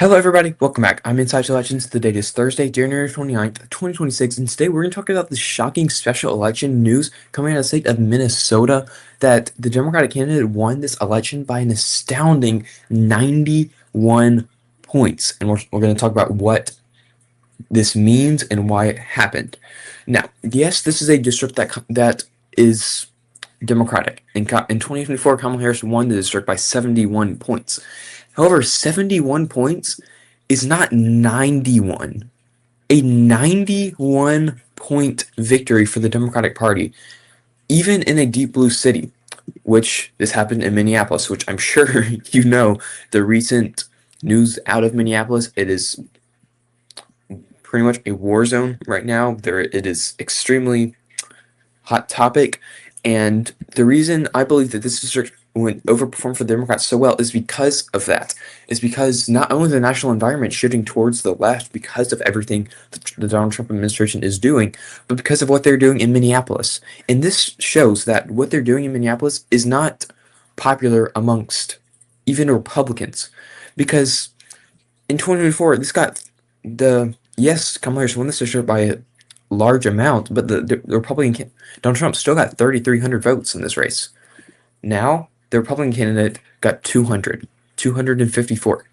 Hello everybody, welcome back. I'm Inside Elections. The date is Thursday, January 29th, 2026, and today we're going to talk about the shocking special election news coming out of the state of Minnesota that the Democratic candidate won this election by an astounding 91 points. And we're going to talk about what this means and why it happened. Now, yes, this is a district that is Democratic. In 2024, Kamala Harris won the district by 71 points. However, 71 points is not 91. A 91 point victory for the Democratic Party, even in a deep blue city, which this happened in Minneapolis, which I'm sure you know the recent news out of Minneapolis. It is pretty much a war zone right now. It is extremely hot topic. And the reason I believe that this district went overperformed for the Democrats so well is because of that. Is because not only the national environment shifting towards the left because of everything the Donald Trump administration is doing, but because of what they're doing in Minneapolis. And this shows that what they're doing in Minneapolis is not popular amongst even Republicans. Because in 2024, Kamala Harris won this district by a large amount, but the Republican Donald Trump still got 3,300 votes in this race. Now, the Republican candidate got 254.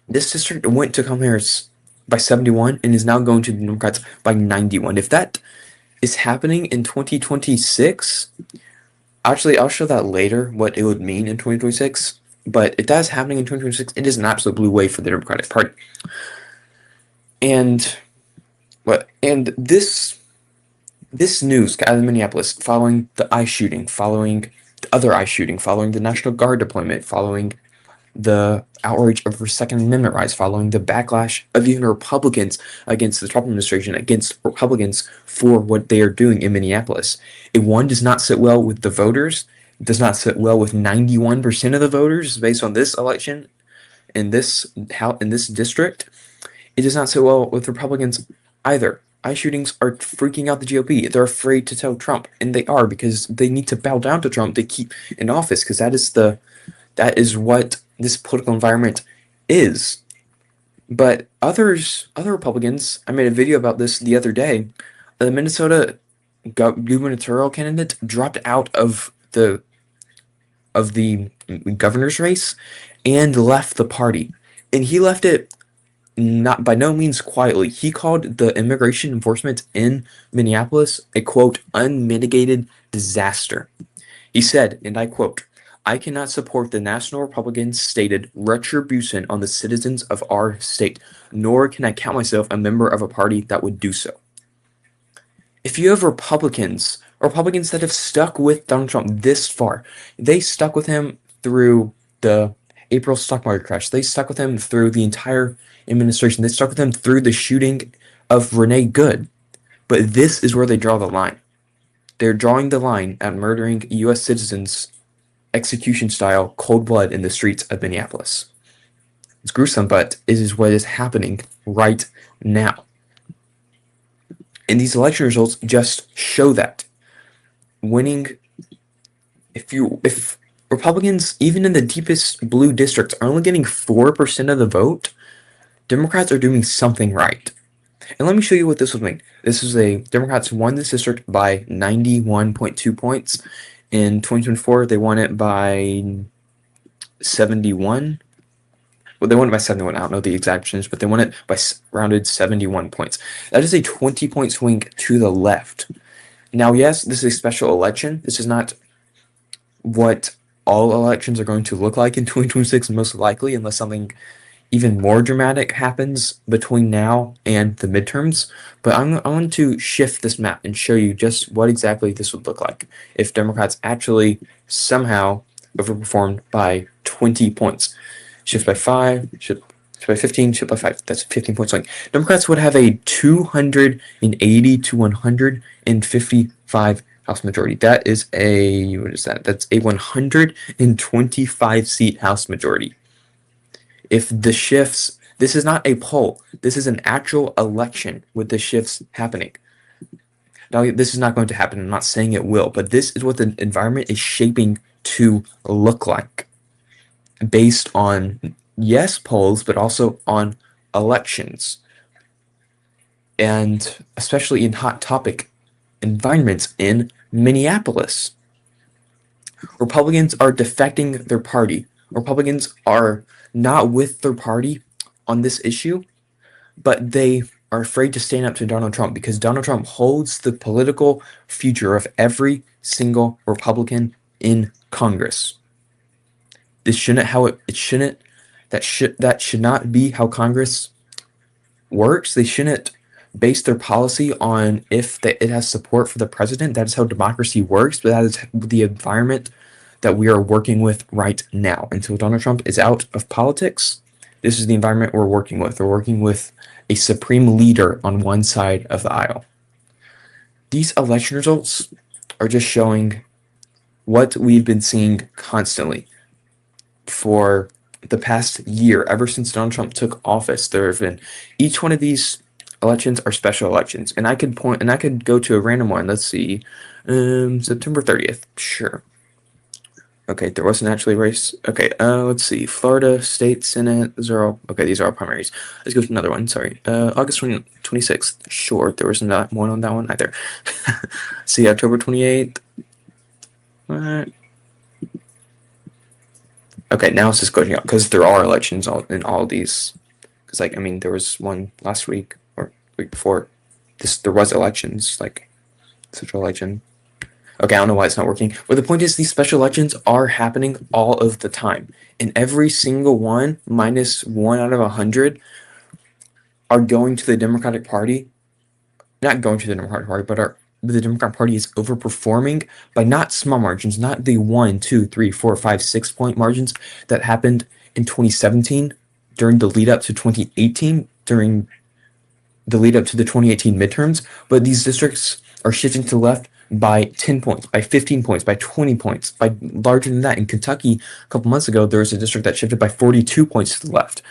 This district went to Kamala Harris by 71 and is now going to the Democrats by 91. If that is happening in 2026, actually, I'll show that later, what it would mean in 2026. But if that is happening in 2026, it is an absolute blue wave for the Democratic Party. And this news out of Minneapolis, following the ICE shooting, following the other ICE shooting, following the National Guard deployment, following the outrage over Second Amendment rights, following the backlash of even Republicans against the Trump administration, against Republicans for what they are doing in Minneapolis. It does not sit well with the voters. It does not sit well with 91% of the voters based on this election in this district. It does not sit well with Republicans either. ICE shootings are freaking out the GOP. They're afraid to tell Trump, and they are, because they need to bow down to Trump to keep in office, because that is what this political environment is. But other Republicans, I made a video about this the other day. The Minnesota gubernatorial candidate dropped out of the governor's race and left the party, and he left it not by no means quietly. He called the immigration enforcement in Minneapolis a, quote, unmitigated disaster. He said, and I quote, "I cannot support the National Republicans' stated retribution on the citizens of our state, nor can I count myself a member of a party that would do so." If you have Republicans that have stuck with Donald Trump this far, they stuck with him through the April stock market crash. They stuck with him through the entire administration. They stuck with him through the shooting of Renee Good. But this is where they draw the line. They're drawing the line at murdering U.S. citizens, execution style, cold blood in the streets of Minneapolis. It's gruesome, but it is what is happening right now. And these election results just show that. If Republicans, even in the deepest blue districts, are only getting 4% of the vote, Democrats are doing something right. And let me show you what this would mean. Democrats won this district by 91.2 points. In 2024, they won it by 71. Well, they won it by 71. I don't know the exact percentage, but they won it by rounded 71 points. That is a 20-point swing to the left. Now, yes, this is a special election. This is not what all elections are going to look like in 2026, most likely, unless something even more dramatic happens between now and the midterms. But I want to shift this map and show you just what exactly this would look like if Democrats actually somehow overperformed by 20 points. Shift by 5, shift by 15, shift by 5. That's a 15-point swing. Democrats would have a 280 to 155 House majority. What is that? That's a 125 seat House majority. If the shifts, this is not a poll, this is an actual election with the shifts happening. Now, this is not going to happen. I'm not saying it will, but this is what the environment is shaping to look like based on yes polls, but also on elections, and especially in hot topic environments in Minneapolis. Republicans are defecting their party. Republicans are not with their party on this issue, but they are afraid to stand up to Donald Trump because Donald Trump holds the political future of every single Republican in Congress. This shouldn't how it shouldn't that should not be how Congress works. They shouldn't base their policy on if it has support for the president. That is how democracy works, but that is the environment that we are working with right now. Until Donald Trump is out of politics, this is the environment we're working with. We're working with a supreme leader on one side of the aisle. These election results are just showing what we've been seeing constantly for the past year. Ever since Donald Trump took office, there have been each one of these elections are special elections, and I could go to a random one. Let's see, September 30th. Sure. Okay, there wasn't actually a race. Okay, let's see. Florida State Senate. These are all okay. These are all primaries. Let's go to another one. Sorry. August 26th. Sure, there was not one on that one either. See, October 28th. Alright. Okay, now it's just going out because there are elections in all these. Because like I mean, there was one last week or week before. There was elections like such election. Okay, I don't know why it's not working. But the point is, these special elections are happening all of the time. And every single one, minus 1 out of 100, are going to the Democratic Party. Not going to the Democratic Party, but the Democratic Party is overperforming by not small margins, not the 1, 2, 3, 4, 5, 6 point margins that happened in 2017 during the lead up to 2018, during the lead up to the 2018 midterms. But these districts are shifting to the left by 10 points, by 15 points, by 20 points, by larger than that. In Kentucky, a couple months ago, there was a district that shifted by 42 points to the left.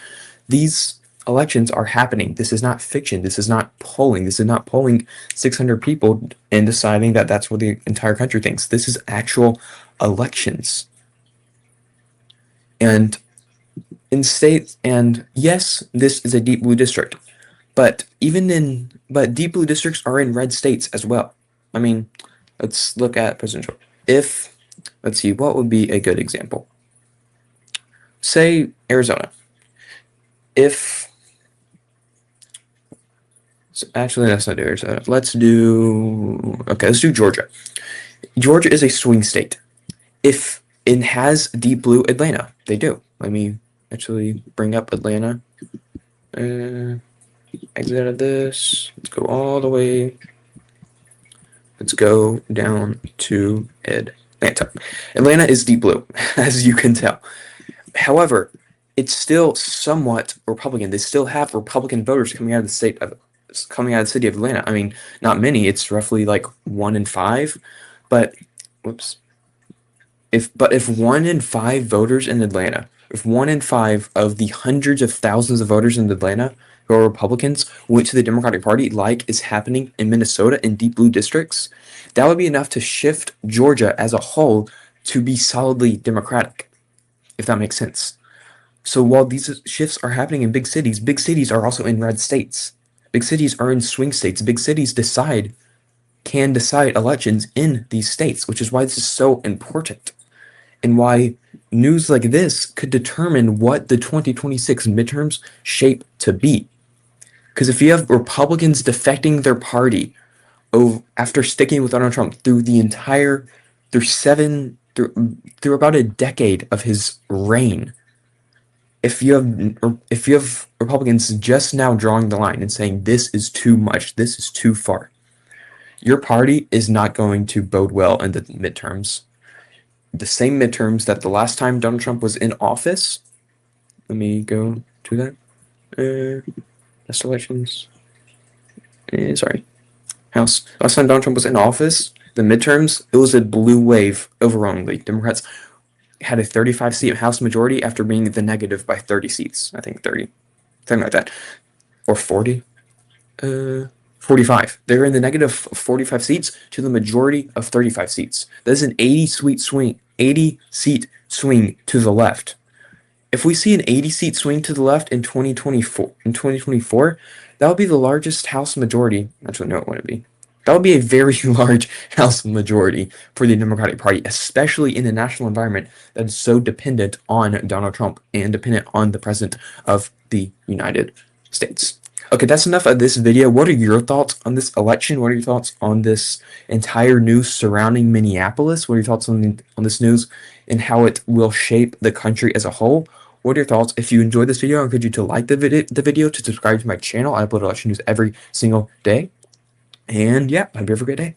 These elections are happening. This is not fiction. This is not polling. This is not polling 600 people and deciding that that's what the entire country thinks. This is actual elections. And in states, and yes, this is a deep blue district, but deep blue districts are in red states as well. I mean, let's look at presidential. Let's see, what would be a good example? Say Arizona. Actually, let's not do Arizona. Let's do Georgia. Georgia is a swing state. If it has deep blue Atlanta, they do. Let me actually bring up Atlanta. Exit out of this. Let's go all the way. Let's go down to Atlanta. Atlanta is deep blue, as you can tell. However, it's still somewhat Republican. They still have Republican voters coming out of the city of Atlanta. I mean, not many. It's roughly like 1 in 5. But if 1 in 5 voters in Atlanta, if 1 in 5 of the hundreds of thousands of voters in Atlanta who are Republicans went to the Democratic Party, like is happening in Minnesota in deep blue districts, that would be enough to shift Georgia as a whole to be solidly Democratic, if that makes sense. So while these shifts are happening in big cities are also in red states. Big cities are in swing states. Big cities can decide elections in these states, which is why this is so important and why news like this could determine what the 2026 midterms shape to be. Because if you have Republicans defecting their party after sticking with Donald Trump through about a decade of his reign, if you have Republicans just now drawing the line and saying this is too much, this is too far, your party is not going to bode well in the midterms. The same midterms that the last time Donald Trump was in office. Let me go to that. Last elections. Sorry. House. Last time Donald Trump was in office, the midterms, it was a blue wave overwhelmingly. Democrats had a 35-seat House majority after being the negative by 30 seats. I think 30. Something like that. Or 40. 45. They're in the negative 45 seats to the majority of 35 seats. That is an 80-seat swing to the left. If we see an 80-seat swing to the left in 2024, that would be the largest House majority. Actually, no, it wouldn't be. That would be a very large House majority for the Democratic Party, especially in a national environment that is so dependent on Donald Trump and dependent on the President of the United States. Okay, that's enough of this video. What are your thoughts on this election? What are your thoughts on this entire news surrounding Minneapolis? What are your thoughts on this news and how it will shape the country as a whole? What are your thoughts? If you enjoyed this video, I encourage you to like the video, to subscribe to my channel. I upload election news every single day. And yeah, hope you have a great day.